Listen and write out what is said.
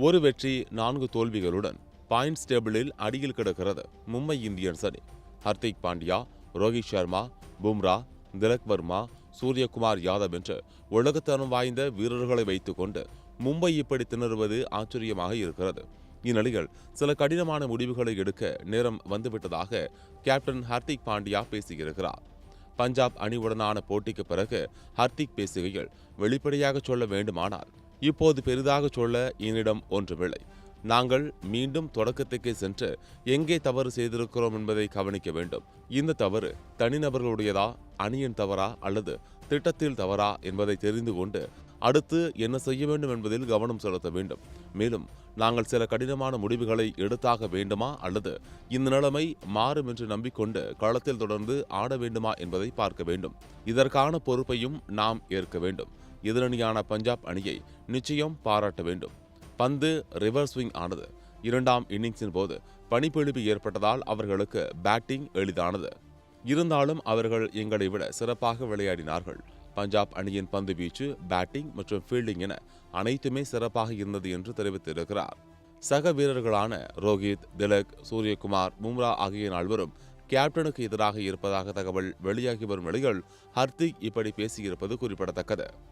ஒரு வெற்றி 4 தோல்விகளுடன் பாயிண்ட்ஸ் டேபிளில் அடியில் கிடக்கிறது மும்பை இந்தியன்ஸ் அணி. ஹர்திக் பாண்டியா, ரோஹித் சர்மா, பும்ரா, திலக் வர்மா, சூரியகுமார் யாதவ் என்று உலகத்தரம் வாய்ந்த வீரர்களை வைத்துக் கொண்டு மும்பை இப்படி திணறுவது ஆச்சரியமாக இருக்கிறது. இந்நிலையில் சில கடினமான முடிவுகளை எடுக்க நேரம் வந்துவிட்டதாக கேப்டன் ஹர்திக் பாண்டியா பேசியிருக்கிறார். பஞ்சாப் அணியுடனான போட்டிக்கு பிறகு ஹர்திக் பேசுகையில், வெளிப்படையாக சொல்ல வேண்டுமானால் இப்போது பெரிதாக சொல்ல என்னிடம் ஒன்றுமில்லை. நாங்கள் மீண்டும் தொடக்கத்துக்கே சென்று எங்கே தவறு செய்திருக்கிறோம் என்பதை கவனிக்க வேண்டும். இந்த தவறு தனிநபர்களுடையதா, அணியின் தவறா அல்லது திட்டத்தில் தவறா என்பதை தெரிந்து கொண்டு அடுத்து என்ன செய்ய வேண்டும் என்பதில் கவனம் செலுத்த வேண்டும். மேலும் நாங்கள் சில கடினமான முடிவுகளை எடுத்தாக வேண்டுமா அல்லது இந்த நிலைமை மாறும் என்று நம்பிக்கொண்டு களத்தில் தொடர்ந்து ஆட வேண்டுமா என்பதை பார்க்க வேண்டும். இதற்கான பொறுப்பையும் நாம் ஏற்க வேண்டும். எதிரணியான பஞ்சாப் அணியை நிச்சயம் பாராட்ட வேண்டும். பந்து ரிவர்ஸ் ஸ்விங் ஆனது. இரண்டாம் இன்னிங்ஸின் போது பனிப்பொழிவு ஏற்பட்டதால் அவர்களுக்கு பேட்டிங் எளிதானது. இருந்தாலும் அவர்கள் எங்களை விட சிறப்பாக விளையாடினார்கள். பஞ்சாப் அணியின் பந்து வீச்சு, பேட்டிங் மற்றும் ஃபீல்டிங் என அனைத்துமே சிறப்பாக இருந்தது என்று தெரிவித்திருக்கிறார். சக வீரர்களான ரோஹித், திலக், சூரியகுமார், பும்ரா ஆகிய நால்வரும் கேப்டனுக்கு எதிராக இருப்பதாக தகவல் வெளியாகி வரும் நிலையில் ஹர்திக் இப்படி பேசியிருப்பது குறிப்பிடத்தக்கது.